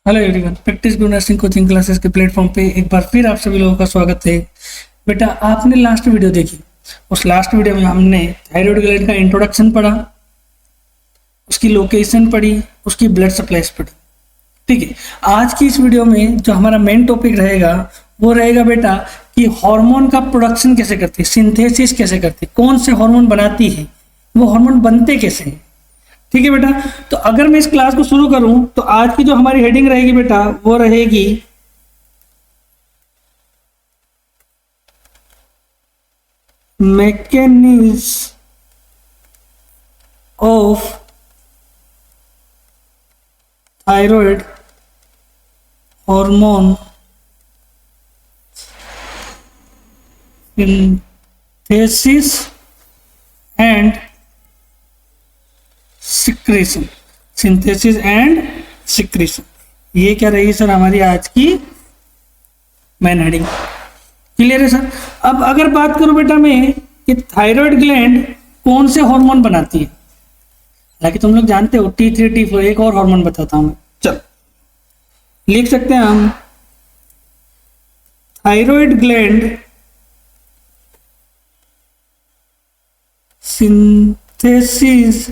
Hello everyone, practice गुरु nursing coaching classes के platform पे एक बार फिर आप सभी लोगों का स्वागत है। बेटा, आपने लास्ट वीडियो देखी। उस लास्ट वीडियो में हमने थायराइड ग्लैंड का इंट्रोडक्शन पढ़ा, उसकी लोकेशन पढ़ी, उसकी ब्लड सप्लाईज पढ़ी। ठीक है, आज की इस वीडियो में जो हमारा मेन टॉपिक रहेगा वो रहेगा बेटा कि हार्मोन का प्रोडक्शन कैसे करती है, सिंथेसिस कैसे करती है, कौन से हार्मोन बनाती है, वो हार्मोन बनते कैसे हैं। ठीक है बेटा, तो अगर मैं इस क्लास को शुरू करूं तो आज की जो हमारी हेडिंग रहेगी बेटा वो रहेगी mechanism of thyroid hormone synthesis and secretion. Synthesis and secretion, ये क्या रहेगी सर हमारी आज की मेन हेडिंग। क्लियर है सर। अब अगर बात करूं बेटा मैं कि थायराइड ग्लैंड कौन से हार्मोन बनाती है, हालांकि तुम लोग जानते हो T3 T4, एक और हार्मोन बताता हूं मैं। चलो लिख सकते हैं हम thyroid gland synthesis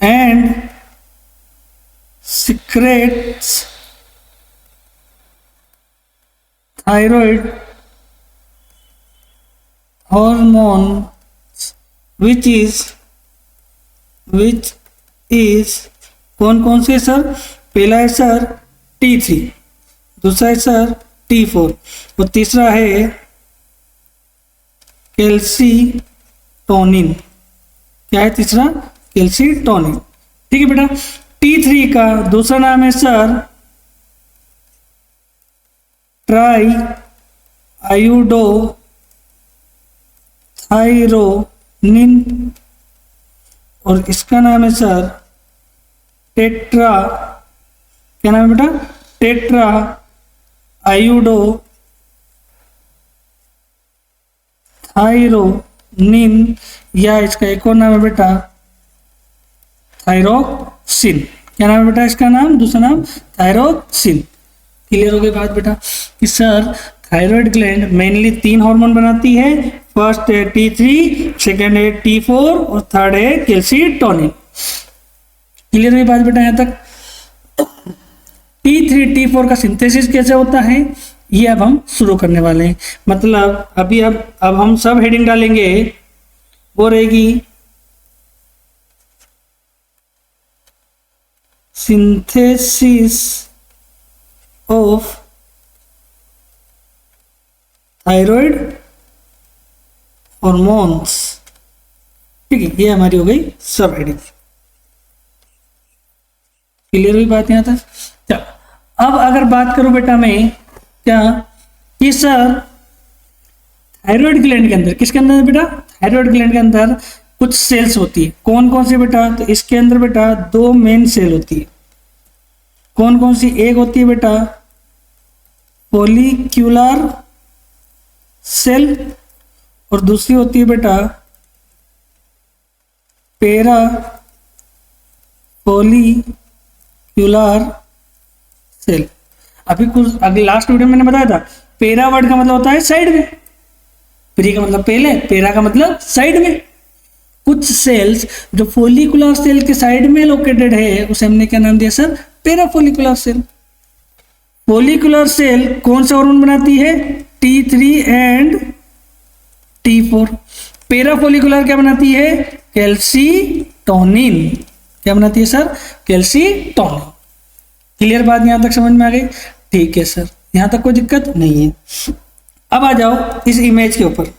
and secretes thyroid hormone which is कौन कौन से सर। पहला है सर T3, दूसरा है सर T4 और तीसरा है कैल्सीटोनिन। क्या है तीसरा? कैल्सीटोनिन। ठीक है बेटा, T3 का दूसरा नाम है सर ट्राई आयोडो थायरोनिन और इसका नाम है सर टेट्रा। क्या नाम है बेटा? टेट्रा आयोडो थायरोनिन, या इसका एक और नाम है बेटा थायरोक्सिन। क्या नाम है बेटा इसका नाम? दूसरा नाम थायरोक्सिन। क्लियर हो गई बात बेटा कि sir thyroid gland mainly 3 hormone बनाती है। फर्स्ट है T3, सेकेंड है T4 और थर्ड है कैल्सीटोनिन। क्लियर हुई बात बेटा यहां तक। T3 T4 का सिंथेसिस कैसे होता है ये अब हम शुरू करने वाले हैं। मतलब अभी अब हम सब हेडिंग डालेंगे, वो रहेगी सिंथेसिस ऑफ थायराइड हार्मोन्स। ठीक है, ये हमारी हो गई सब हेडिंग। क्लियर हुई बात यहां तक। चलो अब अगर बात करूं बेटा मैं क्या कि सर थायराइड ग्लैंड के अंदर, किसके अंदर बेटा? थायराइड ग्लैंड के अंदर कुछ सेल्स होती है। कौन कौन सी बेटा? तो इसके अंदर बेटा 2 मेन सेल होती है। कौन कौन सी? एक होती है बेटा फॉलिक्यूलर सेल और दूसरी होती है बेटा पेरा फॉलिक्यूलर सेल। अभी कुछ अभी लास्ट वीडियो में मैंने बताया था पेरा वर्ड का मतलब होता है साइड में, प्री का मतलब पहले, पेरा का मतलब साइड में। कुछ सेल्स जो फोलिकुलर सेल के साइड में लोकेटेड है उसे हमने क्या नाम दिया सर? पेरा फोलिकुलर सेल। फोलिकुलर सेल कौन सा हार्मोन बनाती है? T3 and T4। पेरा फोलिकुलर क्या बनाती है? कैल्सीटोनिन। क्या बनाती है सर? कैल्सीटोनिन। क्लियर बात यहां तक समझ में आ गई? ठीक है सर, यहां तक कोई दिक्कत नहीं है। अब आ जाओ इस इमेज के ऊपर।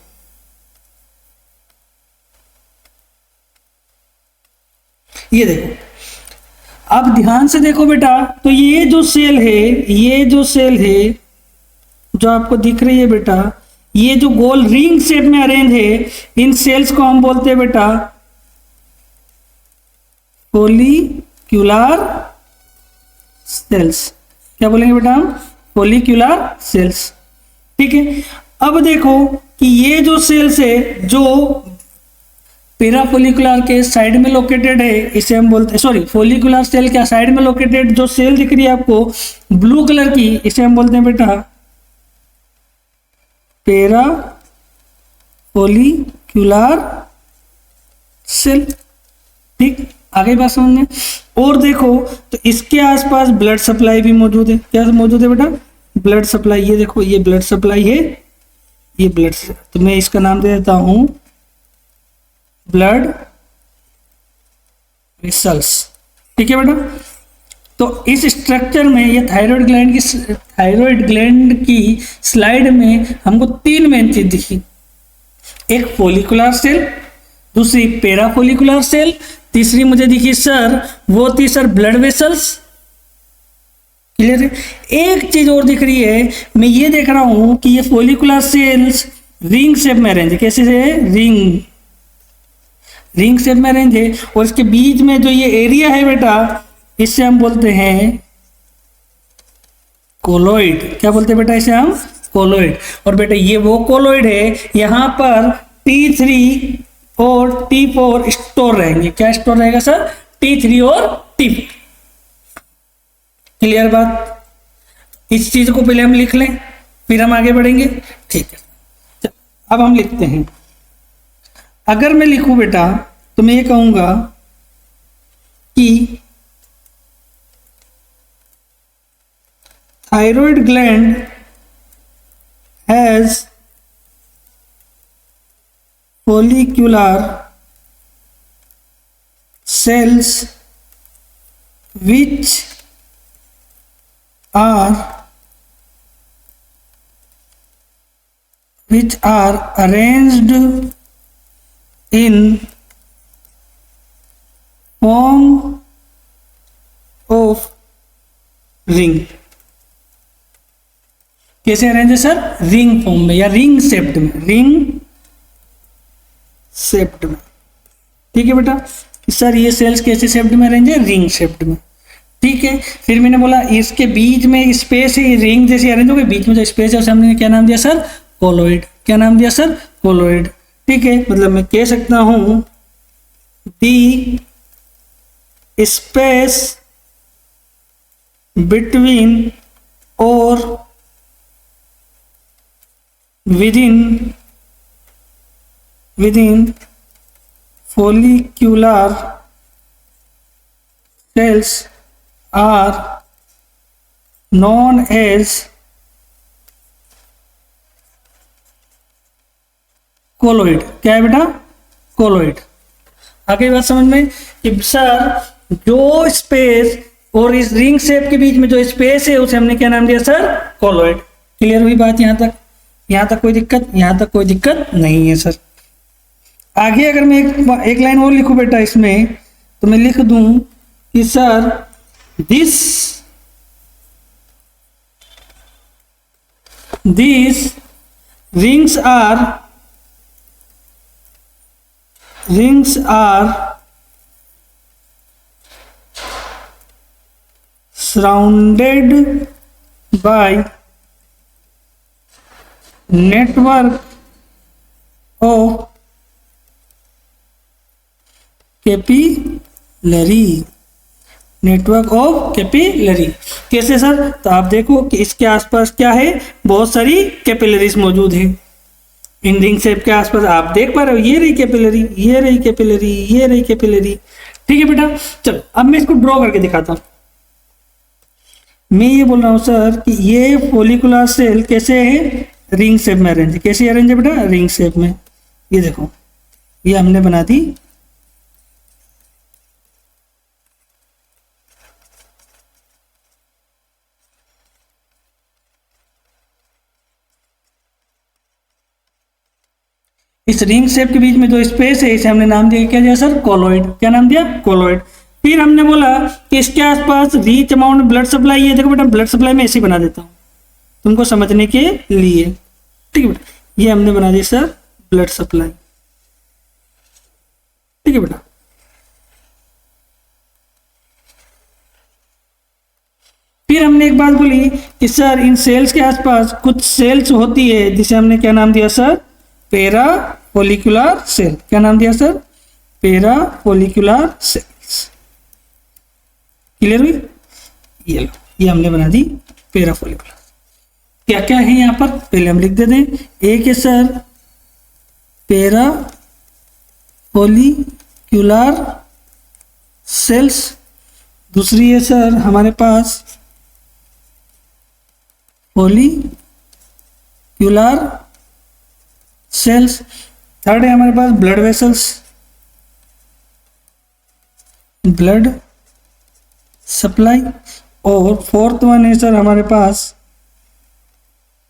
ये देखो, अब ध्यान से देखो बेटा, तो ये जो सेल है जो आपको दिख रही है बेटा, ये जो गोल रिंग शेप में अरेंज है, इन सेल्स को हम बोलते हैं बेटा फॉलिक्यूलर सेल्स। क्या बोलेंगे बेटा हम? Follicular cells. ठीक है, अब देखो कि ये जो सेल्स है जो पेरा फोलिकुलर के साइड में लोकेटेड है, इसे हम बोलते हैं, सॉरी, फोलिकुलर सेल के साइड में लोकेटेड जो सेल दिख रही है आपको ब्लू कलर की, इसे हम बोलते हैं बेटा पेरा फोलिकुलर सेल। ठीक, आगे बात समझ में। और देखो तो इसके आसपास ब्लड सप्लाई भी मौजूद है। क्या मौजूद है बेटा? Blood supply. ये देखो, ये ब्लड सप्लाई है, ये ब्लड, तो मैं इसका नाम दे देता हूं ब्लड वेसल्स। ठीक है बेटा। तो इस स्ट्रक्चर में ये थायराइड ग्लैंड की स्लाइड में हमको तीन मेन चीज दिखी। एक फोलिकुलर सेल, दूसरी पेरा फोलिकुलर सेल, तीसरी मुझे दिखी सर, वो थी सर ब्लड वेसल्स। क्लियर है? एक चीज और दिख रही है, मैं ये देख रहा हूं कि ये फोलिकुलर सेल्स रिंग शेप में अरेंज है। कैसे है? रिंग शेप में अरेंज है, और इसके बीच में जो ये एरिया है बेटा, इससे हम बोलते हैं कोलोइड। क्या बोलते हैं बेटा? इसे हम कोलोइड। और बेटा ये वो कोलोइड है, यहां पर T3 और T4 स्टोर रहेंगे। क्या स्टोर रहेगा सर? T3 और T4। क्लियर बात? इस चीज को पहले हम लिख लें, फिर हम आगे बढ़ेंगे। ठीक है, अब हम लिखते हैं। अगर मैं लिखूं बेटा तो मैं ये कहूंगा कि thyroid gland has follicular cells which are arranged in form of ring। कैसे अरेंज है सर? रिंग फॉर्म में या रिंग शेप्ड में, रिंग शेप्ड में। ठीक है बेटा। सर ये सेल्स कैसे शेप्ड में अरेंज है? रिंग शेप्ड में। ठीक है, फिर मैंने बोला इसके बीच में स्पेस है, रिंग जैसे अरेंज हो गए, बीच में जो स्पेस है उसे हमने क्या नाम दिया सर? कोलोइड। क्या नाम दिया सर? कोलोइड। ठीक है, मतलब मैं कह सकता हूं दी स्पेस बिटवीन और within follicular cells are known as colloid. क्या है बेटा? कोलोइड। आगे बात समझ में कि सर जो स्पेस और इस रिंग शेप के बीच में जो स्पेस है उसे हमने क्या नाम दिया सर? कोलोइड। क्लियर हुई बात? यहां तक, यहां तक कोई दिक्कत? यहां तक कोई दिक्कत नहीं है सर। आगे अगर मैं एक लाइन और लिखूं बेटा इसमें, तो मैं लिख दूं कि sir these rings are surrounded by network of capillary. Network of capillary. कैसे सर? तो आप देखो कि इसके आसपास क्या है? बहुत सारी कैपिलरीज मौजूद है। इन रिंग शेप के आसपास आप देख पा रहे हो, ये रही कैपिलरी, ये रही कैपिलरी, ये रही कैपिलरी। ठीक है बेटा, चलो अब मैं इसको ड्रॉ करके दिखाता हूं। मैं ये बोल रहा हूं सर कि ये फोलिकुलर सेल कैसे है? रिंग शेप में अरेंज है। कैसे अरेंज है बेटा? रिंग शेप में। ये देखो, ये हमने बना दी इस रिंग शेप के बीच में जो स्पेस है इसे हमने नाम दिया, क्या दिया सर? कोलोइड। क्या नाम दिया? कोलोइड। फिर हमने बोला कि इसके आसपास रीच अमाउंट ब्लड सप्लाई है। देखो बेटा, ब्लड सप्लाई में ऐसे बना देता हूं तुमको समझने के लिए। ठीक है बेटा, ये हमने बना दिया सर ब्लड सप्लाई। ठीक है बेटा, फिर हमने एक बात बोली कि सर इन सेल्स के आसपास कुछ सेल्स होती है जिसे हमने क्या नाम दिया सर? पेरा फोलिकुलर सेल। क्या नाम दिया सर? पेरा फोलिकुलर सेल्स। क्लियर हुई? ये लो, ये हमने बना दी पेरा फोलिकुलर। क्या क्या है यहाँ पर पहले हम लिख देते हैं। एक है सर पेरा फोलिकुलर सेल्स, दूसरी है सर हमारे पास फोलिकुलर सेल्स, थर्ड है हमारे पास ब्लड वेसल्स, ब्लड सप्लाई, और फोर्थ वन है सर हमारे पास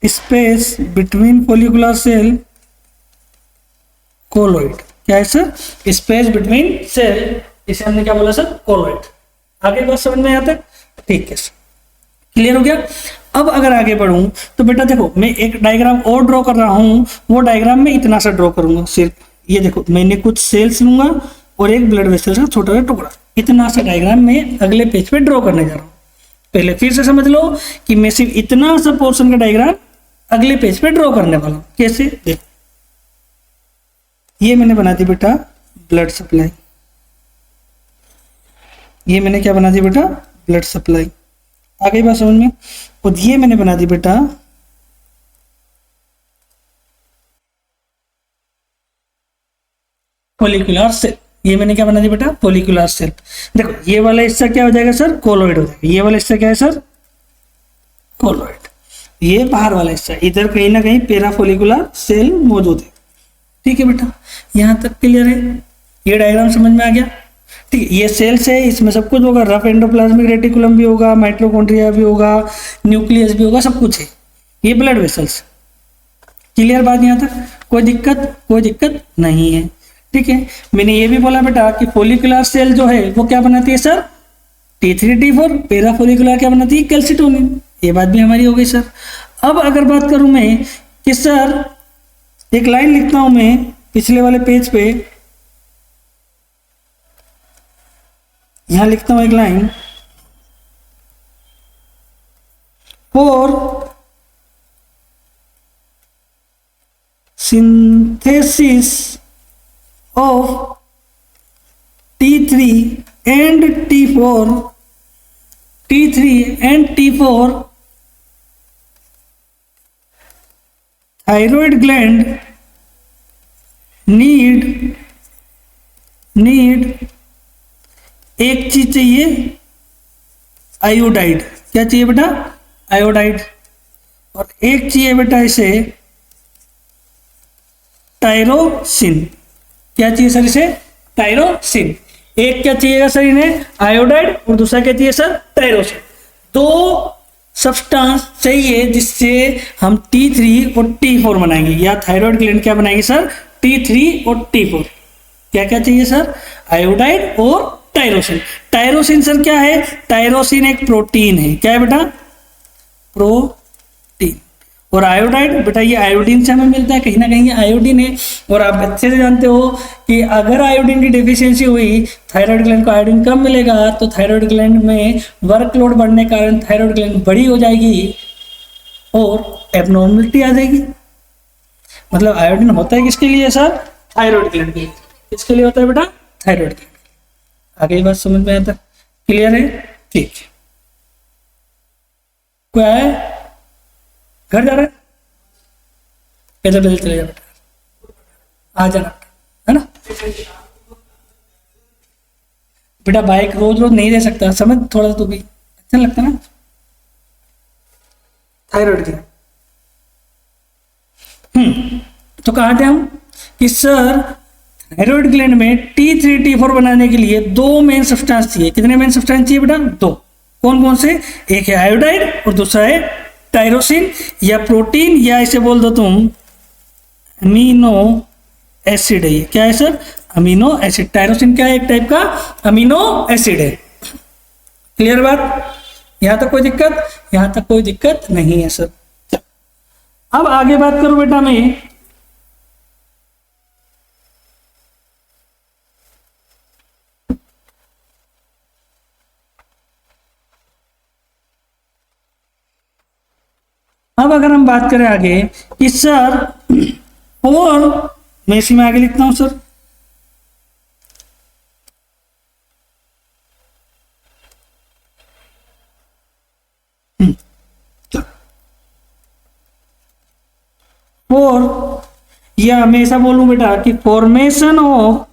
space between follicular cell colloid. क्या है सर? स्पेस बिटवीन सेल, इसे हमने क्या बोला सर? कोलोइड। आगे बात समझ में आता है? ठीक है सर, क्लियर हो गया। अब अगर आगे बढ़ूं तो बेटा देखो, मैं एक डायग्राम और ड्रॉ कर रहा हूं, वो डायग्राम में इतना सा ड्रॉ करूंगा सिर्फ। ये देखो, मैंने कुछ सेल्स लूंगा और एक ब्लड वेसल का छोटा सा टुकड़ा, इतना सा डायग्राम मैं अगले पेज पे ड्रॉ करने जा रहा हूँ। पहले फिर से समझ लो कि मैं सिर्फ इतना सा पोर्शन का डायग्राम अगले पेज पे ड्रॉ करने वाला हूँ। कैसे? देखो, ये मैंने बना दी बेटा ब्लड सप्लाई, ये मैंने क्या बना दी बेटा? Blood supply. आ गई बात समझ में? और ये मैंने बना दी बेटा फोलिकुलर सेल, ये मैंने क्या बना दी बेटा? Follicular cell. देखो, ये वाला हिस्सा क्या हो जाएगा सर? कोलोइड हो जाएगा। ये वाला हिस्सा क्या है सर? कोलोइड। ये बाहर वाला हिस्सा, इधर कहीं ना कहीं पेरा फोलिकुलर सेल मौजूद है। ठीक है बेटा, यहां तक क्लियर है? ये डायग्राम समझ में आ गया? ठीक है, ये सेल्स है, इसमें सब कुछ होगा, रफ एंडोप्लाज्मिक रेटिकुलम भी होगा, माइटोकॉन्ड्रिया भी होगा, न्यूक्लियस भी होगा, सब कुछ है। ये ब्लड वेसल्स। क्लियर बात यहाँ तक? कोई दिक्कत? कोई दिक्कत नहीं है। ठीक है, मैंने ये भी बोला बेटा कि फोलिकुलर सेल जो है वो क्या बनाती है सर? T3 T4। पेरा फोलिकुलर क्या बनाती है? कैल्सिटोनिन। ये बात भी हमारी हो गई सर। अब अगर बात करूं मैं कि सर एक लाइन लिखता हूं मैं पिछले वाले पेज पे, यहां लिखता हूं एक line, for synthesis of T3 and T4, T3 and T4 thyroid gland need एक चीज चाहिए, आयोडाइड। क्या चाहिए बेटा? आयोडाइड। और एक चाहिए बेटा इसे टायरोसिन। क्या चाहिए सर इसे? टायरोसिन। एक क्या चाहिएगा सर इन्हें? आयोडाइड, और दूसरा क्या चाहिए सर? टायरोसिन। दो सब्सटेंस चाहिए जिससे हम T3 और T4 बनाएंगे, या थायराइड ग्लैंड क्या बनाएंगे सर? T3 और T4। क्या क्या चाहिए सर? आयोडाइड और टायरोसिन। टायरोसिन सर क्या है? टायरोसिन एक प्रोटीन है। क्या है बेटा? प्रोटीन। और आयोडाइड बेटा, ये आयोडीन से हमें मिलता है, कहीं ना कहीं आयोडीन है। और आप अच्छे से जानते हो कि अगर आयोडीन की डिफिशियंसी हुई, थायराइड ग्लैंड को आयोडीन कम मिलेगा, तो थायराइड ग्लैंड में वर्कलोड बढ़ने के कारण थायराइड ग्लैंड बड़ी हो जाएगी और एबनॉर्मलिटी आ जाएगी। मतलब आयोडीन होता है किसके लिए सर? थायराइड ग्लैंड के लिए। किसके लिए होता है बेटा? Thyroid gland. आगे बात समझ में आता? क्लियर है? ठीक है। क्या है? घर जा रहा है? पैदल पैदल चले जा बेटा, आ जाना, है ना बेटा। बाइक रोज रोज नहीं दे सकता, समझ थोड़ा तो भी अच्छा लगता ना। थायराइड की तो कहा थे हम कि सर थायराइड ग्लैंड में T3 T4 बनाने के लिए दो मेन सब्सटेंस चाहिए। कितने मेन सब्सटेंस चाहिए बेटा? दो। कौन कौन से? एक है आयोडाइड और दूसरा है टायरोसिन, या प्रोटीन, या इसे बोल दो तुम अमीनो एसिड है। ये क्या है सर? Amino acid. टायरोसिन क्या है? एक टाइप का अमीनो एसिड है। क्लियर बात? यहां तक कोई दिक्कत? यहां तक कोई दिक्कत नहीं है सर। अब आगे बात करूं बेटा मैं, अब अगर हम बात करें आगे कि सर, और मैं इसी में आगे लिखता हूं सर, फोर, या हमेशा बोलूं बेटा कि formation of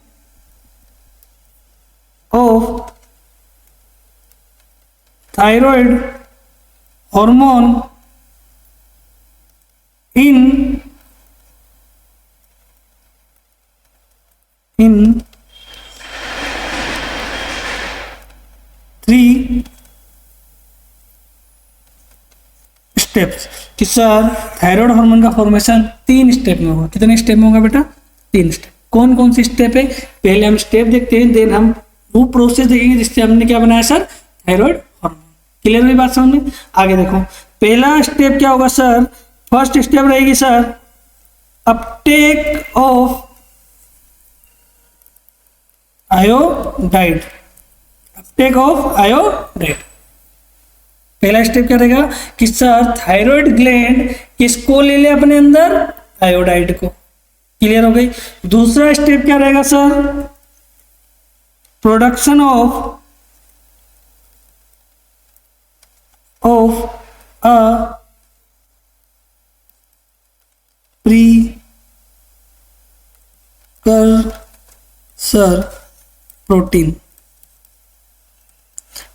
thyroid hormone in three steps, कि सर थायराइड हार्मोन का फॉर्मेशन 3 स्टेप में होगा। कितने स्टेप में होगा बेटा? 3 स्टेप। कौन कौन सी स्टेप है? पहले हम स्टेप देखते हैं, देन हम वो प्रोसेस देखेंगे जिससे हमने क्या बनाया सर? Thyroid hormone. क्लियर हुई बात समझ में? आगे देखो, पहला स्टेप क्या होगा सर? फर्स्ट स्टेप रहेगी sir Uptake of iodide. Uptake of iodide, पहला स्टेप क्या रहेगा कि सर थायराइड ग्लैंड किसको ले ले अपने अंदर? आयोडाइड को। क्लियर हो गई? दूसरा स्टेप क्या रहेगा sir? Production of a precursor protein.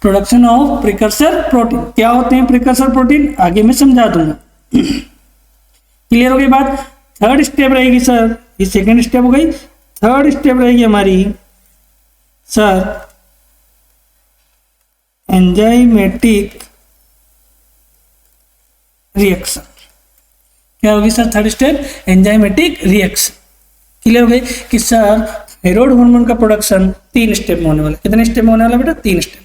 Production of precursor protein. क्या होते हैं प्रिकर्सर प्रोटीन? आगे मैं समझा दूंगा। क्लियर हो गई बात? थर्ड स्टेप रहेगी सर, ये सेकंड स्टेप हो गई। थर्ड स्टेप रहेगी हमारी सर एंजाइमेटिक रिएक्शन। क्या होगी sir third step? Enzymatic reaction. Clear हो गई कि सर थायराइड हार्मोन का प्रोडक्शन 3 स्टेप में होने वाला। कितने स्टेप में होने वाला बेटा? 3 स्टेप।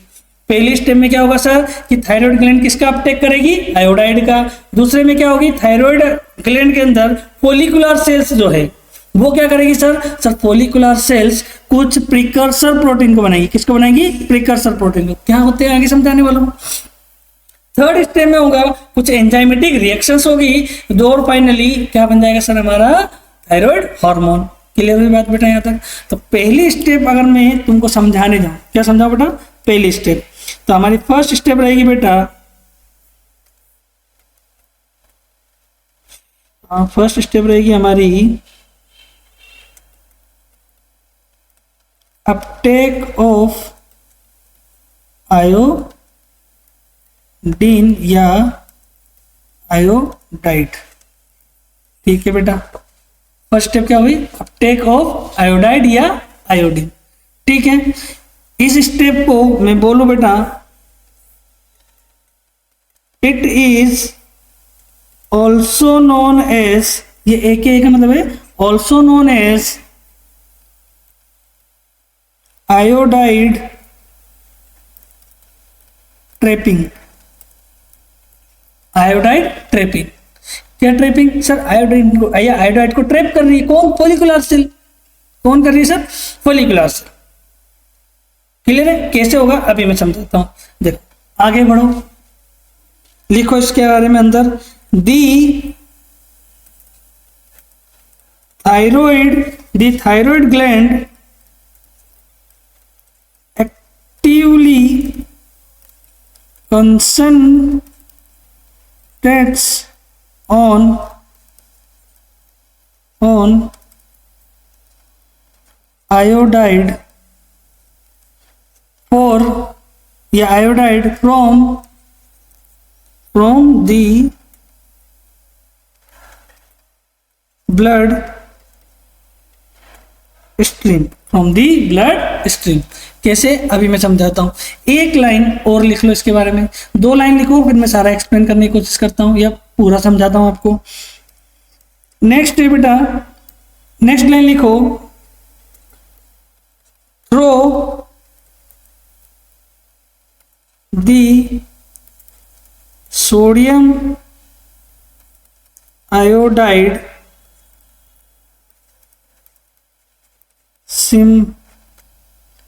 पहली स्टेप में क्या होगा सर कि थायराइड ग्लैंड किसका अपटेक करेगी? आयोडाइड का। दूसरे में क्या होगी? थायराइड ग्लैंड के अंदर फॉलिकुलर सेल्स जो है वो क्या करेगी सर? सर फॉलिकुलर सेल्स कुछ प्रिकर्सर प्रोटीन को बनाएगी। किसको बनाएगी? प्रिकर्सर प्रोटीन को। क्या होते हैं आगे समझाने वाला हूं। थर्ड स्टेप में होगा कुछ एंजाइमेटिक रिएक्शंस होगी, दो और फाइनली क्या बन जाएगा सर? हमारा थायराइड हार्मोन। क्लियर हुई बात बेटा यहां तक? तो पहली स्टेप अगर मैं तुमको समझाने जाऊं, क्या समझाओ बेटा? पहली स्टेप तो हमारी फर्स्ट स्टेप रहेगी बेटा, फर्स्ट स्टेप रहेगी हमारी अपटेक ऑफ आयोडीन या आयोडाइड। ठीक है बेटा, फर्स्ट स्टेप क्या हुई? अपटेक ऑफ आयोडाइड या आयोडीन। ठीक है, इस स्टेप को मैं बोलूं बेटा it is also known as, ये एक का मतलब है also known as iodide trapping. Iodide trapping, क्या ट्रैपिंग सर? आयोडाइड को ट्रैप कर रही है। कौन? Follicular cell. कौन कर रही है सर? Follicular cell. क्लियर है? कैसे होगा अभी मैं समझाता हूं। देखो आगे बढ़ो, लिखो इसके बारे में अंदर। The thyroid gland actively concentrates on iodide iodide from the blood stream। कैसे अभी मैं समझाता हूं। एक लाइन और लिख लो इसके बारे में, 2 लाइन लिखो, फिर मैं सारा एक्सप्लेन करने की कोशिश करता हूं या पूरा समझाता हूं आपको। नेक्स्ट है बेटा, नेक्स्ट लाइन लिखो, थ्रो दी सोडियम आयोडाइड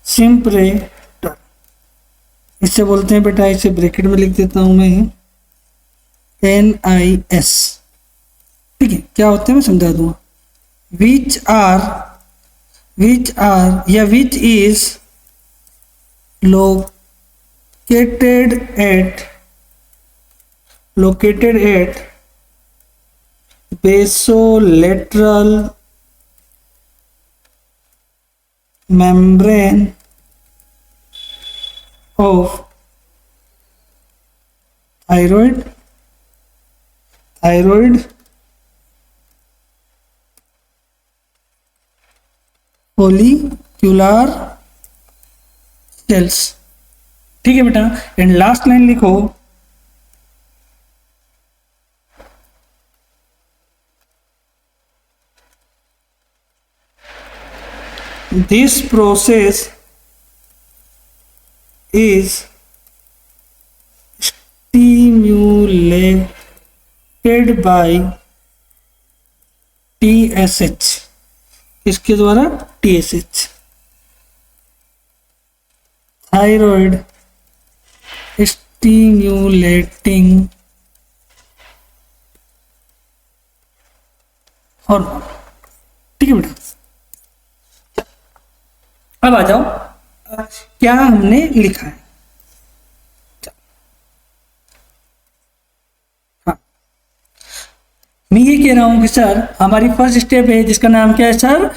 सिम्परेटर, इससे बोलते हैं बेटा, इसे ब्रैकेट में लिख देता हूं मैं NIS। ठीक है, क्या होते हैं मैं समझा दूंगा। Which is located at basolateral membrane of thyroid follicular cells. ठीक है बेटा, एंड लास्ट लाइन लिखो, this process is stimulated by TSH, इसके द्वारा TSH, थायराइड स्टिम्युलेटिंग हार्मोन। ठीक है बेटा, अब आ जाओ क्या हमने लिखा है। हाँ, मैं ये कह रहा हूं कि सर हमारी फर्स्ट स्टेप है जिसका नाम क्या है सर,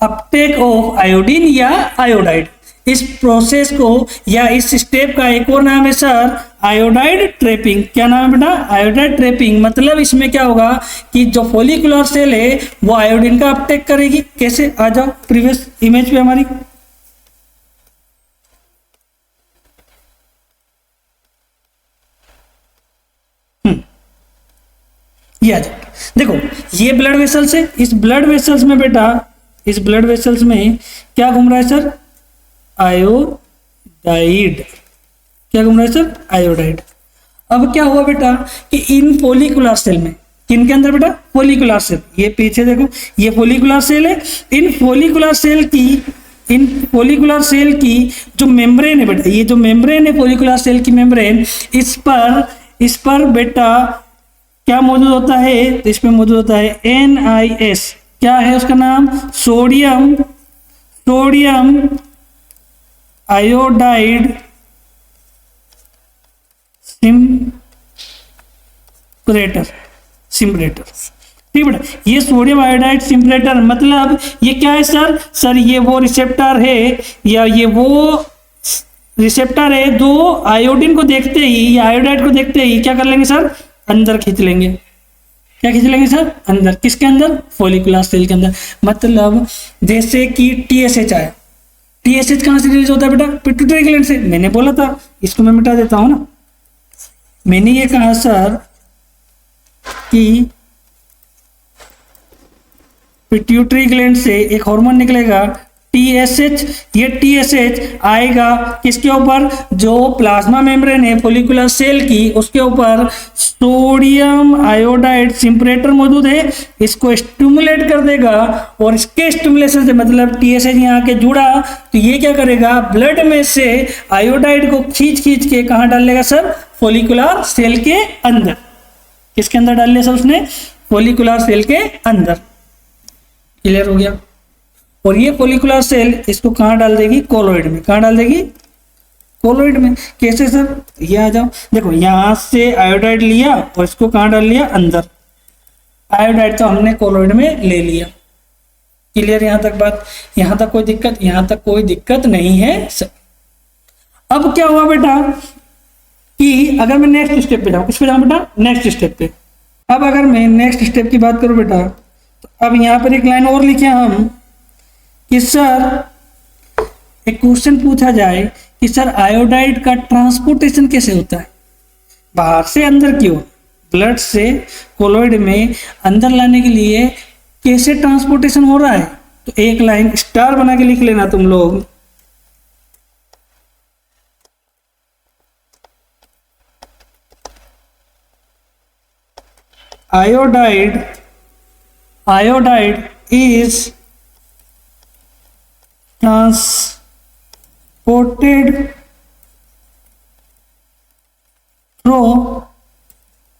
अपटेक ऑफ आयोडीन या आयोडाइड। इस प्रोसेस को या इस स्टेप का एक और नाम है सर आयोडाइड ट्रैपिंग। क्या नाम है बेटा, आयोडाइड ट्रैपिंग। मतलब इसमें क्या होगा कि जो फॉलिकुलर सेल है वो आयोडीन का अपटेक करेगी। कैसे, आ जाओ प्रीवियस इमेज पे हमारी। ये आ जाओ, देखो ये ब्लड वेसल्स है। इस ब्लड वेसल्स में बेटा, इस ब्लड वेसल्स में क्या घूम रहा है सर, आयोडाइड। क्या घूम रहा है सर, आयोडाइड। अब क्या हुआ बेटा कि इन फॉलिकुलर सेल में, किन के अंदर बेटा, फॉलिकुलर सेल, ये पीछे देखो ये फॉलिकुलर सेल है। इन फॉलिकुलर सेल की जो मेम्ब्रेन है बेटा, ये जो मेम्ब्रेन है फॉलिकुलर सेल की मेम्ब्रेन, इस पर बेटा क्या मौजूद होता है, तो इसमें मौजूद होता है NIS। क्या है उसका नाम, सोडियम आयोडाइड सिम्परेटर। ठीक बेटा, ये सोडियम आयोडाइड सिम्परेटर मतलब ये क्या है सर ये वो रिसेप्टर है या ये वो रिसेप्टर है जो आयोडीन को देखते ही या आयोडाइड को देखते ही क्या कर लेंगे सर, अंदर खींच लेंगे। क्या खींच लेंगे सर, अंदर। किसके अंदर, फॉलिकुलर सेल के अंदर। मतलब जैसे कि TSH आया, TSH कहां से रिलीज होता है बेटा, पिट्यूटरी ग्लैंड से। मैंने बोला था, इसको मैं मिटा देता हूं ना। मैंने ये कहा सर कि पिट्यूटरी ग्लैंड से एक हार्मोन निकलेगा TSH। ये TSH आएगा किसके ऊपर, जो प्लाज्मा मेम्ब्रेन है फॉलिकुलर सेल की उसके ऊपर सोडियम आयोडाइड सिम्परेटर मौजूद है, इसको स्टिमुलेट कर देगा। और इसके स्टिमुलेशन से मतलब TSH यहाँ के जुड़ा तो ये क्या करेगा, ब्लड में से आयोडाइड को खींच के कहाँ डाल लेगा सर, फॉलिकुलर सेल के अंदर। किसके अंदर डाल लिया सर उसने, फॉलिकुलर सेल के अंदर। क्लियर हो गया। और ये फॉलिकुलर सेल इसको कहाँ डाल देगी, कोलोइड में। कहाँ डाल देगी, कोलोइड में। कैसे सर, ये आ जाओ, देखो यहां से आयोडाइड लिया और इसको कहाँ डाल लिया, अंदर। आयोडाइड तो हमने कोलोइड में ले लिया। क्लियर यहां तक बात, यहां तक कोई दिक्कत, यहां तक कोई दिक्कत नहीं है सर। अब क्या हुआ बेटा कि अगर मैं नेक्स्ट स्टेप पे जाऊं, किस पे जाऊं बेटा, नेक्स्ट स्टेप पे। अब अगर मैं नेक्स्ट स्टेप की बात करूं बेटा, तो अब यहां पर एक लाइन और लिखे हम कि सर एक क्वेश्चन पूछा जाए कि सर आयोडाइड का ट्रांसपोर्टेशन कैसे होता है, बाहर से अंदर की ओर, ब्लड से कोलोइड में अंदर लाने के लिए कैसे ट्रांसपोर्टेशन हो रहा है। तो एक लाइन स्टार बना के लिख लेना तुम लोग, iodide is transported through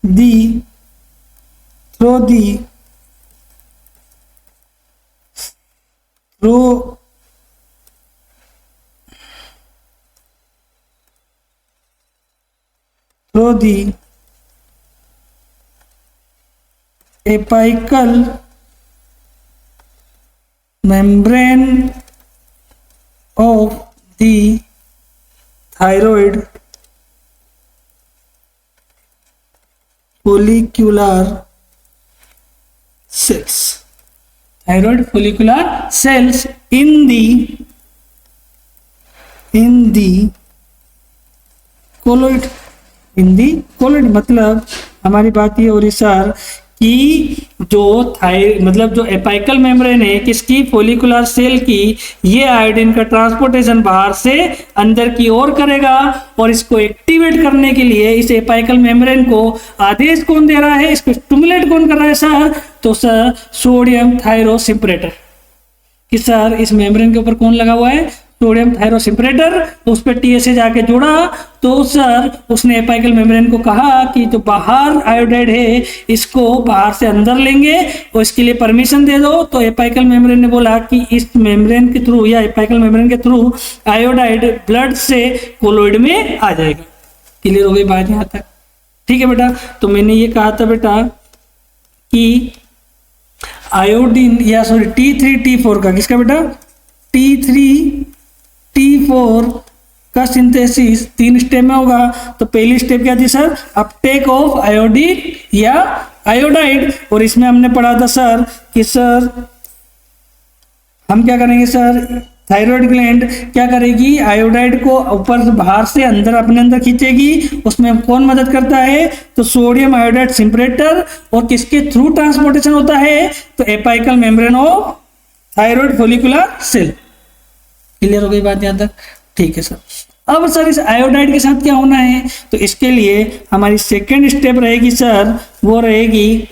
the apical membrane of the thyroid follicular cells, thyroid follicular cells in the colloid, in the colloid। मतलब हमारी बात ये हो रही सर कि जो मतलब जो एपाइकल मेम्ब्रेन है किसकी, फोलिकुलर सेल की, ये आयोडीन का ट्रांसपोर्टेशन बाहर से अंदर की ओर करेगा और इसको एक्टिवेट करने के लिए इस एपाइकल मेम्ब्रेन को आदेश कौन दे रहा है, इसको स्टिमुलेट कौन कर रहा है सर, तो सर सोडियम थायरोसिम्परेटर। कि सर इस मेम्ब्रेन के ऊपर कौन लगा हुआ है, सोडियम थायरोसिम्परेटर। उस पर टीएसए जाके जुड़ा तो सर उसने एपाइकल मेम्ब्रेन को कहा कि जो बाहर आयोडाइड है इसको बाहर से अंदर लेंगे और इसके लिए परमिशन दे दो। तो एपाइकल मेम्ब्रेन ने बोला कि इस मेम्ब्रेन के थ्रू या एपाइकल मेम्ब्रेन के थ्रू आयोडाइड ब्लड से कोलोइड में आ जाएगा। क्लियर हो गई बात यहाँ तक? ठीक है बेटा। तो मैंने ये कहा था बेटा कि आयोडीन या सॉरी T3 T4 का, किसका बेटा, T3 T4 का सिंथेसिस 3 स्टेप में होगा। तो पहली स्टेप क्या थी सर, अपटेक ऑफ आयोडीन या आयोडाइड। और इसमें हमने पढ़ा था सर कि सर हम क्या करेंगे सर, थायराइड ग्लैंड क्या करेगी, आयोडाइड को ऊपर से बाहर से अंदर अपने अंदर खींचेगी। उसमें कौन मदद करता है, तो सोडियम आयोडाइड सिम्परेटर। और किसके थ्रू ट्रांसपोर्टेशन होता है, तो apical membrane of thyroid follicular cell. Clear हो गई बात यहाँ तक? ठीक है सर। अब सर इस आयोडाइड के साथ क्या होना है, तो इसके लिए हमारी सेकेंड स्टेप रहेगी सर, वो रहेगी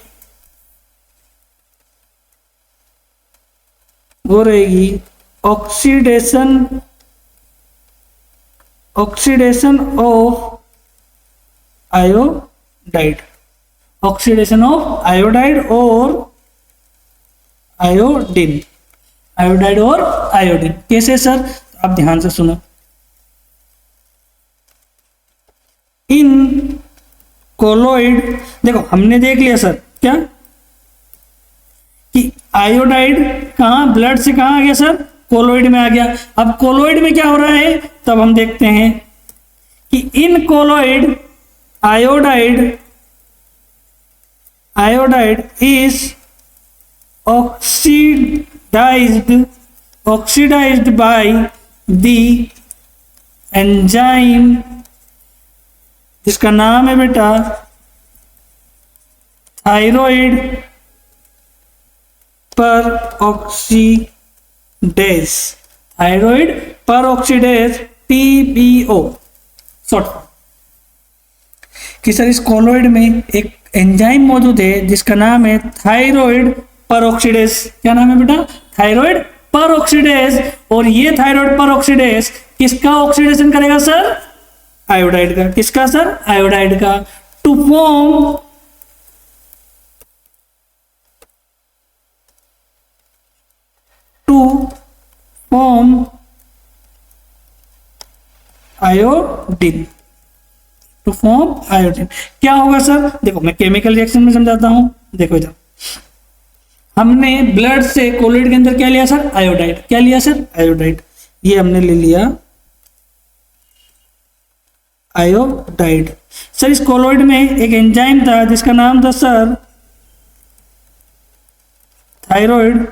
oxidation of iodide, oxidation of iodide और आयोडीन, आयोडाइड और आयोडीन। कैसे सर, आप ध्यान से सुनो। इन कोलोइड, देखो हमने देख लिया सर क्या कि आयोडाइड कहां, ब्लड से कहां आ गया सर, कोलोइड में आ गया। अब कोलोइड में क्या हो रहा है, तब हम देखते हैं कि in colloid iodide is oxidized by the enzyme जिसका नाम है बेटा थायराइड पर ऑक्सीडेज, थायराइड पर ऑक्सीडेज TPO शॉर्ट। कि सर इस कोलोइड में एक एंजाइम मौजूद है जिसका नाम है थायराइड पर ऑक्सीडेज। क्या नाम है बेटा, थायराइड पर ऑक्सीडेज। और ये थायराइड पर ऑक्सीडेज किसका ऑक्सीडेशन करेगा सर, आयोडाइड का। किसका सर, आयोडाइड का। To form iodine, to form iodine. क्या होगा सर, देखो मैं केमिकल रिएक्शन में समझाता हूं। देखो इधर हमने ब्लड से कोलोइड के अंदर क्या लिया सर, आयोडाइड। क्या लिया सर, आयोडाइड। ये हमने ले लिया आयोडाइड। सर इस कोलोइड में एक एंजाइम था जिसका नाम था सर थायराइड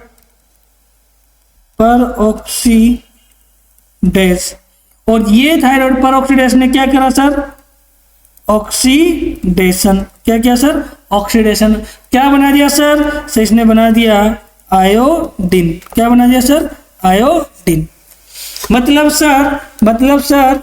पर ऑक्सीडेज। और ये थायराइड पर ऑक्सीडेज ने क्या करा सर, ऑक्सीडेशन। क्या किया सर, ऑक्सीडेशन। क्या बना दिया सर, से इसने बना दिया आयोडीन। क्या बना दिया सर, आयोडीन। मतलब सर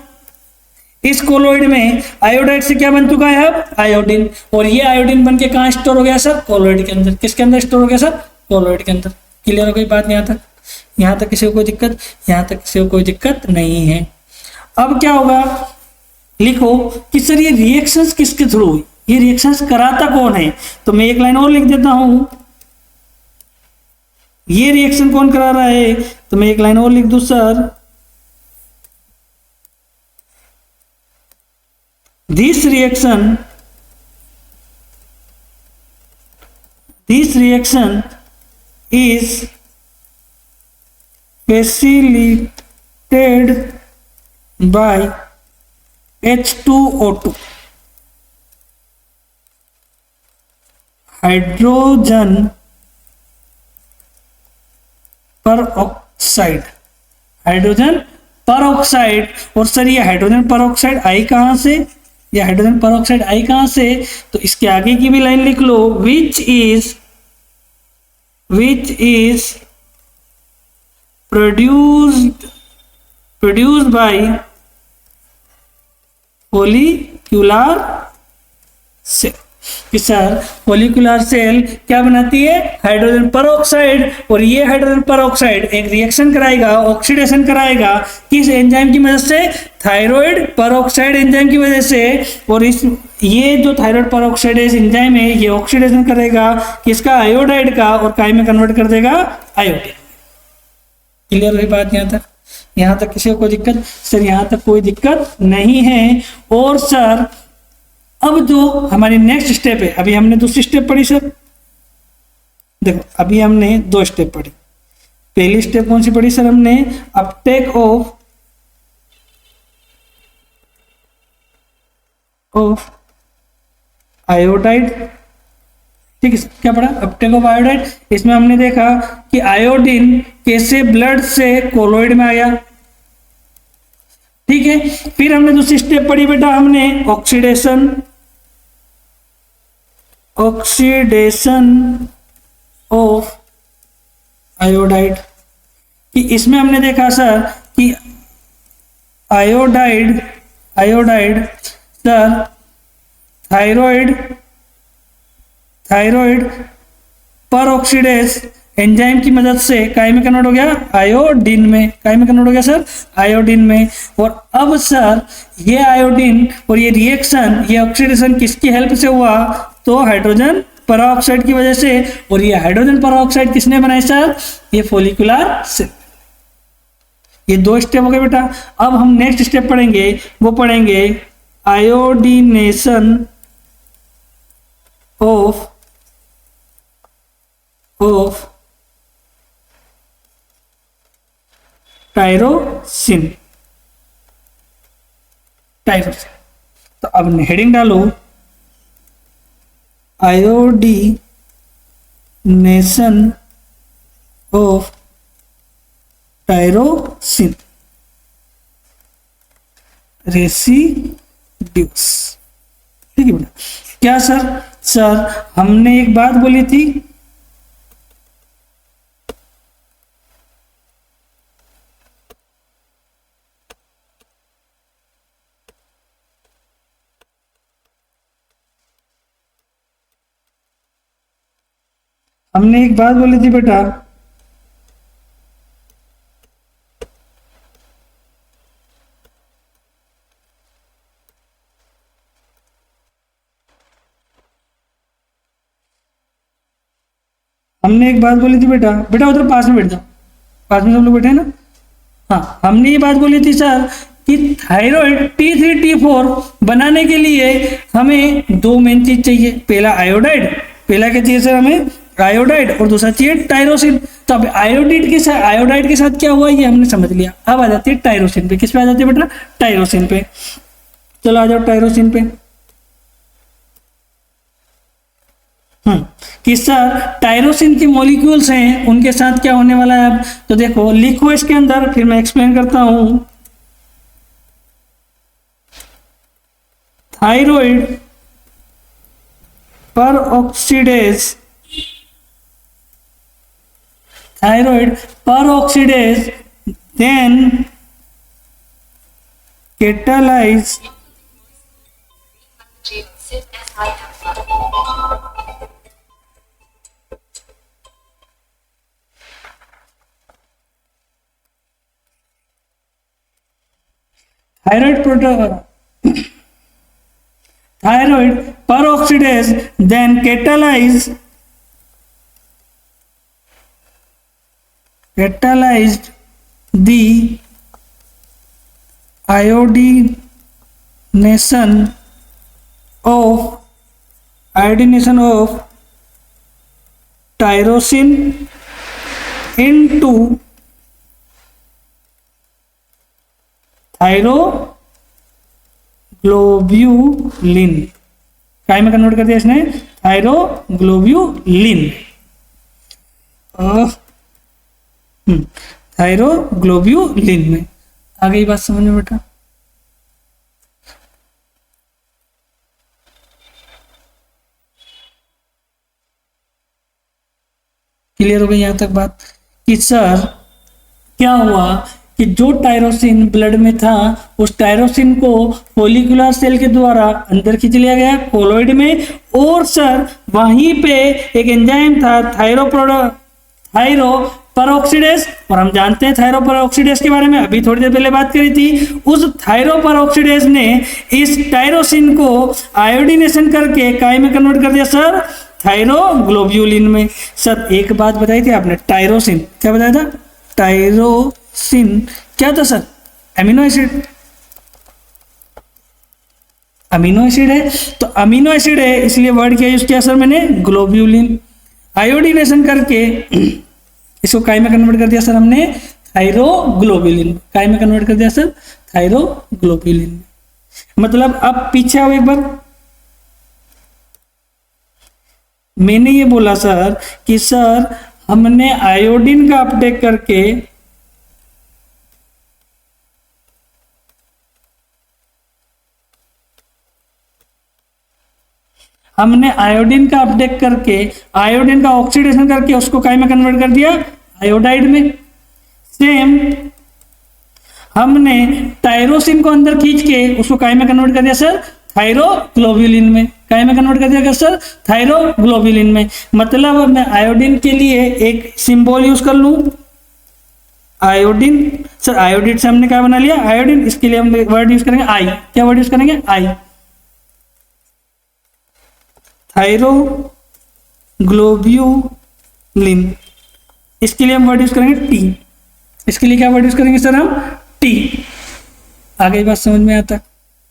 इस कोलोइड में आयोडाइड से क्या बन चुका है अब, आयोडीन। और ये आयोडीन बन के कहाँ स्टोर हो गया सर, कोलोइड के अंदर। किसके अंदर स्टोर हो गया सर, कोलोइड के अंदर। क्लियर हो गई बात यहाँ तक? यहाँ तक किसी को कोई दिक्कत, यहाँ तक किसी को कोई दिक्कत नहीं है। अब क्या होगा, लिखो कि सर ये रिएक्शंस किसके थ्रू हुई, ये रिएक्शंस कराता कौन है। तो मैं एक लाइन और लिख देता हूं, ये रिएक्शन कौन करा रहा है, तो मैं एक लाइन और लिख दूं sir, This reaction is facilitated by H2O2, hydrogen पर ऑक्साइड, हाइड्रोजन पर ऑक्साइड। और सर ये हाइड्रोजन पर ऑक्साइड आई कहां से, ये हाइड्रोजन पर ऑक्साइड आई कहां से, तो इसके आगे की भी लाइन लिख लो, which is produced by follicular cell. कि सर फॉलिक्यूलर सेल क्या बनाती है, हाइड्रोजन पर और ये हाइड्रोजन पर एक रिएक्शन कराएगा, ऑक्सीडेशन कराएगा, किस एंजाइम की मदद से, थायराइड पर एंजाइम की वजह से। और ये जो थायराइड पर एंजाइम है ये ऑक्सीडेशन करेगा किसका, आयोडाइड का, और काय में कन्वर्ट कर देगा आयोडीन। क्लियर हुई बात यहाँ तक? यहाँ तक किसी को कोई दिक्कत? सर यहाँ तक कोई दिक्कत नहीं है। और सर अब जो हमारी नेक्स्ट स्टेप है, अभी हमने दूसरी स्टेप पढ़ी सर, देखो अभी हमने 2 स्टेप पढ़ी। पहली स्टेप कौन सी पढ़ी सर हमने, अपटेक ऑफ आयोडाइड। ठीक है, क्या पढ़ा, अपटेक ऑफ आयोडाइड। इसमें हमने देखा कि आयोडीन कैसे ब्लड से कोलोइड में आया। ठीक है, फिर हमने दूसरी स्टेप पढ़ी बेटा, हमने ऑक्सीडेशन ऑफ आयोडाइड। कि इसमें हमने देखा सर कि आयोडाइड सर थायराइड पर ऑक्सीडेज एंजाइम की मदद से काय में कन्वर्ट हो गया, आयोडीन में। काय में कन्वर्ट हो गया सर, आयोडीन में। और अब सर ये आयोडीन और ये रिएक्शन, ये ऑक्सीडेशन किसकी हेल्प से हुआ, तो हाइड्रोजन परऑक्साइड की वजह से। और ये हाइड्रोजन परऑक्साइड किसने बनाई सर, ये फॉलिक्यूलर सेल। ये 2 स्टेप हो गए बेटा। अब हम नेक्स्ट स्टेप पढ़ेंगे, वो पढ़ेंगे आयोडीनेशन ऑफ टायरोसिन। तो अब हेडिंग डालो, आयोडीनेशन ऑफ टायरोसिन रेसिड्यूस। ठीक है बेटा। क्या सर हमने एक बात बोली थी, बेटा, बेटा उधर पास में बैठ जाओ, पास में सब लोग बैठे हैं ना। हाँ, हमने ये बात बोली थी सर कि थायराइड T3 T4 बनाने के लिए हमें 2 मेन चीज चाहिए। पहला आयोडाइड, पहला क्या चाहिए सर हमें, आयोडाइड, और दूसरा चाहिए टायरोसिन। तो अब आयोडाइड के साथ क्या हुआ ये हमने समझ लिया। अब आ जाती है टायरोसिन पे। किस पे आ जाती है बेटा, टायरोसिन पे। चलो आ जाओ टायरोसिन पे। कि सर टायरोसिन के मॉलिक्यूल्स हैं, उनके साथ क्या होने वाला है। अब तो देखो लिखो इसके अंदर, फिर मैं एक्सप्लेन करता हूं। Thyroid peroxidase then catalyze thyroid peroxidase then catalyzed the iodination of tyrosine into thyroglobulin, काय में कन्वर्ट कर दिया इसने, थायरोग्लोब्यूलिन, थायरोग्लोब्यूलिन में। आ गई बात समझ में बेटा? क्लियर हो गई यहां तक बात कि सर क्या हुआ कि जो टायरोसिन ब्लड में था उस टायरोसिन को फोलिकुलर सेल के द्वारा अंदर खींच लिया गया कोलोइड में, और सर वहीं पे एक एंजाइम था थायरोपरऑक्सीडेज, और हम जानते हैं थायरोपरऑक्सीडेज के बारे में अभी थोड़ी देर पहले बात करी थी। उस थायरोपरऑक्सीडेज ने इस टायरोसिन को आयोडीनेशन करके काय में कन्वर्ट कर दिया सर, थायरोग्लोब्यूलिन में। सर एक बात बताई थी आपने, टायरोसिन क्या बताया था, टायरोसिन क्या था sir, amino acid, amino acid है, तो अमीनो एसिड है इसलिए वर्ड क्या यूज किया सर मैंने, ग्लोब्यूलिन। आयोडीनेशन करके इसको काय में कन्वर्ट कर दिया सर हमने, थायरोग्लोब्यूलिन, काय में कन्वर्ट कर दिया सर, थायरोग्लोब्यूलिन। मतलब अब पीछे आओ एक बार, मैंने ये बोला सर कि सर हमने आयोडीन का अपटेक करके आयोडीन का ऑक्सीडेशन करके उसको काय में कन्वर्ट कर दिया, आयोडाइड में। सेम हमने टायरोसिन को अंदर खींच के उसको काय में कन्वर्ट कर दिया सर, थायरोग्लोब्यूलिन में। काय में कन्वर्ट कर दिया सर, थायरोग्लोब्यूलिन में। मतलब मैं आयोडीन के लिए एक सिंबल यूज कर लूं, आयोडीन, सर आयोडीन से हमने क्या बना लिया, आयोडीन, इसके लिए हम वर्ड यूज करेंगे आई, क्या वर्ड यूज करेंगे, आई, थायरोग्लोब्यूलिन। इसके लिए हम वर्ड यूज करेंगे टी, इसके लिए क्या वर्ड यूज करेंगे सर हम, टी। आ गई बात समझ में? आता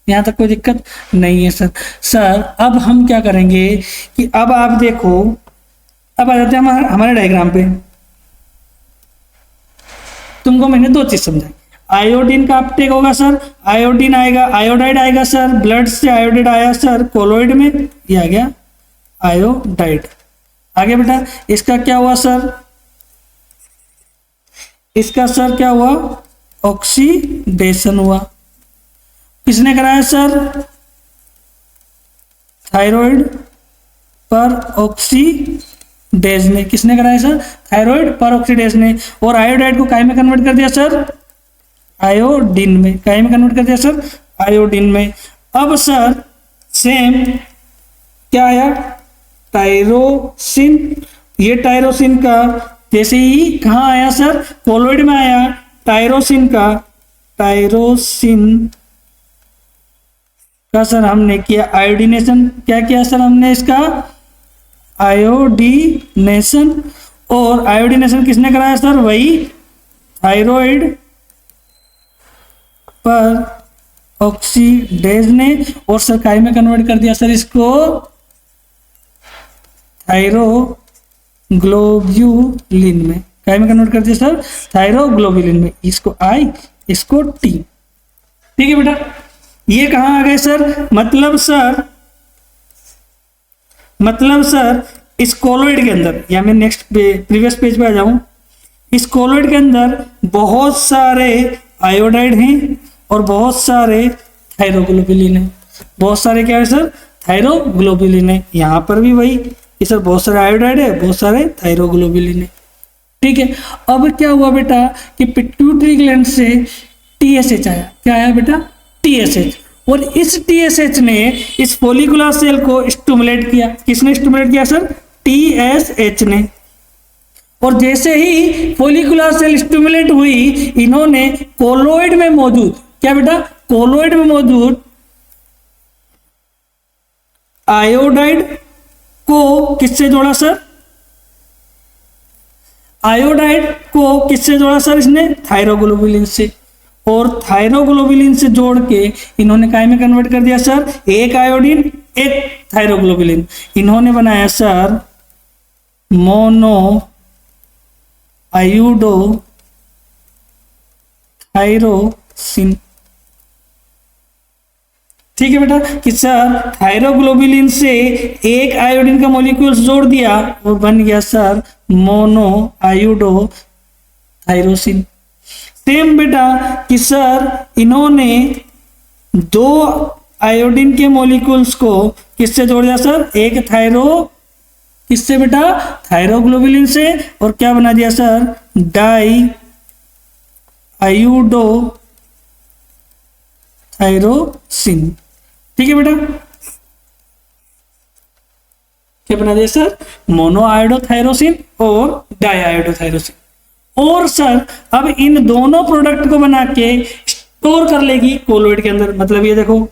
यहाँ तक कोई दिक्कत नहीं है सर। सर अब हम क्या करेंगे कि अब आप देखो, अब आ जाते हैं हमारे डायग्राम पे। तुमको मैंने दो चीज समझाई, आयोडीन का अपटेक होगा सर, आयोडीन आएगा, आयोडाइड आएगा सर, ब्लड से आयोडाइड आया सर कोलोइड में, ये आ गया आयोडाइड। आगे बेटा इसका क्या हुआ सर, इसका सर क्या हुआ, ऑक्सीडेशन हुआ। किसने कराया सर, थायराइड पर ऑक्सीडेज ने। किसने कराया सर, थायराइड पर ऑक्सीडेज ने। और आयोडाइड को काय में कन्वर्ट कर दिया सर, आयोडीन में। काय में कन्वर्ट कर दिया सर, आयोडीन में। अब सर सेम क्या आया, टायरोसिन। ये टायरोसिन का जैसे ही कहाँ आया सर, कोलोइड में आया, टायरोसिन का सर हमने किया आयोडीनेशन। क्या किया सर हमने इसका, आयोडीनेशन। और आयोडीनेशन किसने कराया सर, वही थायराइड पर ऑक्सीडेज ने। और सर काय में कन्वर्ट कर दिया सर इसको, थायरोग्लोब्यूलिन में। काय में कन्वर्ट कर दिया सर, थायरोग्लोब्यूलिन में। इसको आई, इसको टी। ठीक है बेटा, ये कहां आ गए सर, मतलब सर इस कोलोइड के अंदर, या मैं नेक्स्ट प्रीवियस पेज पे आ जाऊं, इस कोलोइड के अंदर बहुत सारे आयोडाइड हैं और बहुत सारे थायरोग्लोब्यूलिन है। बहुत सारे क्या है सर, थायरोग्लोब्यूलिन है। यहां पर भी वही कि सर बहुत सारे आयोडाइड है, बहुत सारे थायरोग्लोब्यूलिन है। ठीक है, अब क्या हुआ बेटा कि पिट्यूटरी ग्लैंड से टीएसएच आया। क्या आया बेटा, टीएसएच। और इस टीएसएच ने इस फोलिकुलर सेल को स्टिमुलेट किया। किसने स्टिमुलेट किया सर, टीएसएच ने। और जैसे ही फोलिकुलर सेल स्टिमुलेट हुई, इन्होंने कोलोइड में मौजूद, क्या बेटा, कोलोइड में मौजूद आयोडाइड को किससे जोड़ा सर, आयोडाइड को किससे जोड़ा सर इसने, थायरोग्लोब्यूलिन से। और थायरोग्लोब्यूलिन से जोड़ के इन्होंने काय में कन्वर्ट कर दिया सर, एक आयोडीन एक थायरोग्लोब्यूलिन। इन्होंने बनाया सर मोनो आयोडो थायरोसिन। ठीक है बेटा कि सर थायरोग्लोबुलिन से एक आयोडीन का मॉलिक्यूल जोड़ दिया और बन गया sir mono iodo thyroxine. Same बेटा कि सर इन्होंने दो आयोडीन के मॉलिक्यूल्स को किससे जोड़ दिया सर, एक किससे बेटा, थायरोग्लोबुलिन से, और क्या बना दिया सर, डाई आयोडो थायरोसिन। ठीक है बेटा, क्या बना दिया सर, मोनो आयोडोथायरोसिन और डाई आयोडोथायरोसिन। और सर अब इन दोनों प्रोडक्ट को बना के स्टोर कर लेगी कोलोइड के अंदर। मतलब ये देखो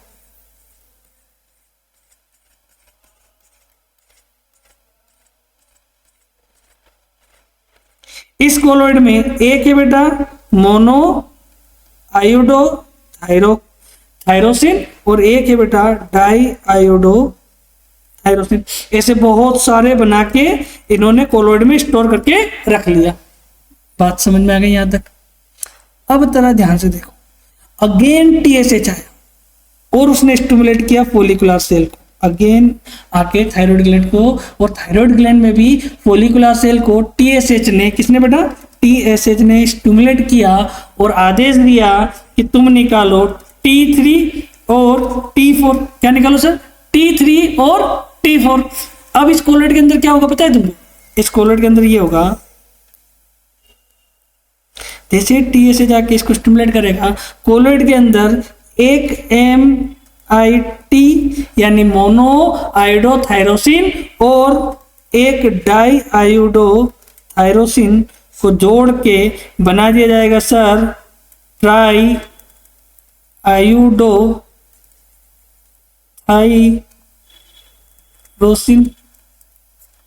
इस कोलोइड में एक है बेटा मोनो आयोडो थायरोसिन और एक है बेटा डाई आयोडो थायरोसिन। ऐसे बहुत सारे बना के इन्होंने कोलोइड में स्टोर करके रख लिया। बात समझ में आ गई यहां तक। अब तरह ध्यान से देखो, अगेन टीएसएच आया और उसने स्टिमुलेट किया फोलिकुलर सेल को, अगेन आके थायराइड ग्लैंड को, और थायराइड ग्लैंड में भी फोलिकुलर सेल को टीएसएच ने, किसने बेटा, टीएसएच ने स्टिमुलेट किया और आदेश दिया कि तुम निकालो T3 और T4। क्या निकालो सर, T3 और T4। अब इस कोलोइड के अंदर क्या होगा पता है तुमको, इस कोलोइड के अंदर ये होगा, जैसे टीएसएच जाके इसको स्टिमुलेट करेगा, कोलोइड के अंदर एक MIT यानी मोनो आयोडोथायरोसिन और एक डाई आयोडोथायरोसिन को जोड़ के बना दिया जाएगा सर ट्राई आयोडोथायरोसिन।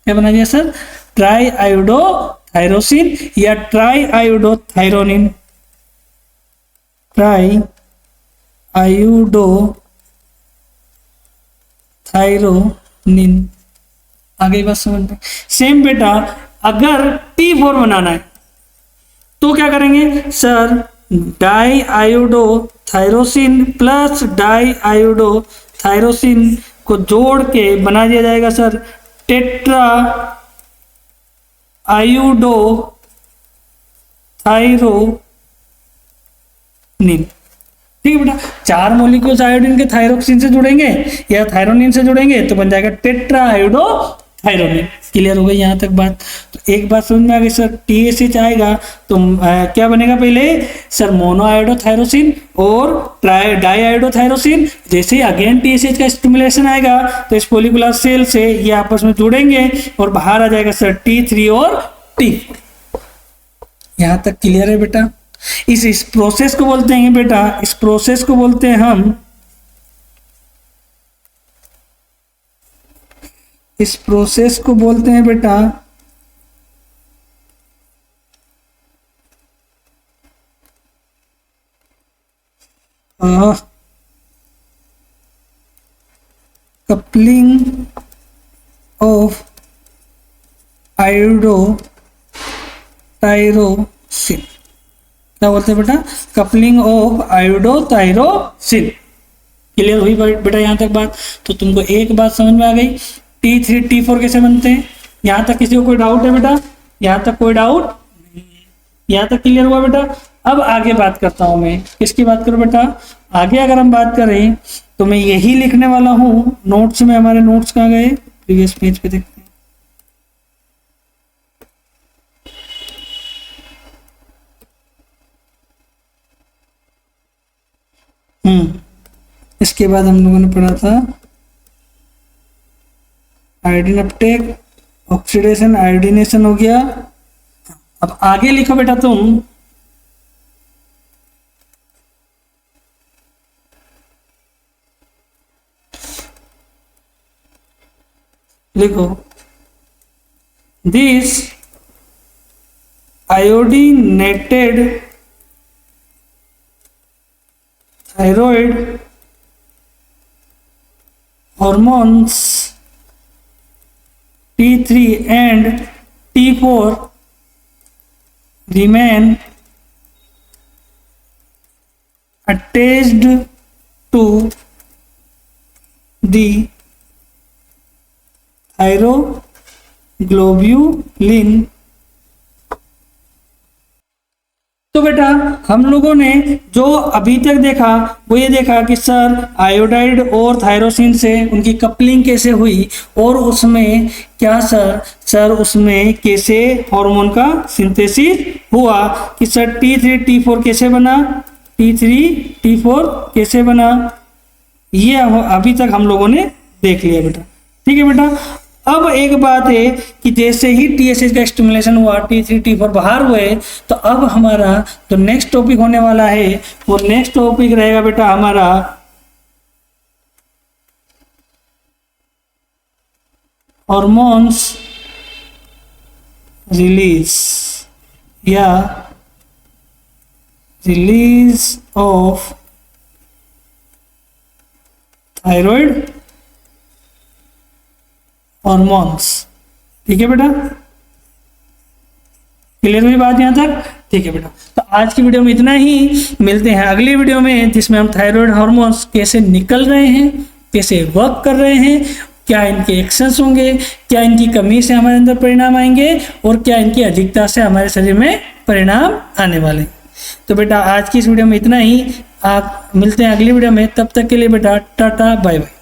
क्या बना दिया सर, ट्राई आयोडोथायरोसिन या ट्राई आयोडोथायरोनिन, ट्राई आयोडोथायरोनिन। आगे बात समझ में। सेम बेटा अगर T4 बनाना है तो क्या करेंगे सर, डाई आयोडोथायरोसिन प्लस डाई आयोडोथायरोसिन को जोड़ के बना दिया जाएगा सर टेट्रा आयोडोथायरोनिन। ठीक है बेटा, चार मॉलिक्यूल्स आयोडीन के थायरोक्सिन से जुड़ेंगे या थायरोनिन से जुड़ेंगे तो बन जाएगा टेट्रा आयोडोथायरोनिन। क्लियर हो गई यहाँ तक बात। तो एक बात समझ में आ गई सर, टीएसएच आएगा तो क्या बनेगा पहले सर, मोनो आयोडोथायरोसिन और डाई आयोडोथायरोसिन। जैसे ही अगेन टीएसएच का स्टिमुलेशन आएगा तो इस फोलिकुलर सेल से ये आपस में जुड़ेंगे और बाहर आ जाएगा सर T3 और T4। यहां तक क्लियर है बेटा। इस प्रोसेस को बोलते हैं बेटा, इस प्रोसेस को बोलते हैं हम, इस प्रोसेस को बोलते हैं बेटा कपलिंग ऑफ आयोडोथायरोसिन। क्या बोलते हैं बेटा, कपलिंग ऑफ आयोडोथायरोसिन। क्लियर हुई बेटा यहां तक बात। तो तुमको एक बात समझ में आ गई, T3 T4 कैसे बनते हैं। यहां तक किसी को कोई डाउट है बेटा, यहां तक कोई डाउट, यहां तक क्लियर हुआ बेटा। अब आगे बात करता हूं मैं, किसकी बात करूं बेटा, आगे अगर हम बात करें तो मैं यही लिखने वाला हूं नोट्स में। हमारे नोट्स कहाँ गए, प्रीवियस पेज पे देखते हैं। इसके बाद हम लोगों ने पढ़ा था आयोडीन अपटेक, ऑक्सीडेशन, आयोडीनेशन हो गया। अब आगे लिखो बेटा तुम, लिखो this iodinated thyroid hormones T3 and T4 remain attached to the thyroglobulin। तो बेटा हम लोगों ने जो अभी तक देखा वो ये देखा कि सर आयोडाइड और थायरोसिन से उनकी कपलिंग कैसे हुई, और उसमें क्या सर उसमें कैसे हार्मोन का सिंथेसिस हुआ, कि सर T3 T4 कैसे बना, T3 T4 कैसे बना, ये अभी तक हम लोगों ने देख लिया बेटा। ठीक है बेटा, अब एक बात है कि जैसे ही TSH का स्टिमुलेशन हुआ, T3 T4 बाहर हुए, तो अब हमारा जो नेक्स्ट टॉपिक होने वाला है वो नेक्स्ट टॉपिक रहेगा बेटा हमारा हार्मोन्स रिलीज या रिलीज ऑफ थायराइड हॉर्मोन्स। ठीक है बेटा, क्लियर हुई बात यहाँ तक? ठीक है बेटा, तो आज की वीडियो में इतना ही, मिलते हैं अगली वीडियो में जिसमें हम थायराइड हार्मोन्स कैसे निकल रहे हैं, कैसे वर्क कर रहे हैं, क्या इनके एक्शंस होंगे, क्या इनकी कमी से हमारे अंदर परिणाम आएंगे, और क्या इनकी अधिकता से हमारे शरीर में परिणाम आने वाले। तो बेटा आज की इस वीडियो में इतना ही, आप मिलते हैं अगली वीडियो में, तब तक के लिए बेटा टाटा बाय बाय।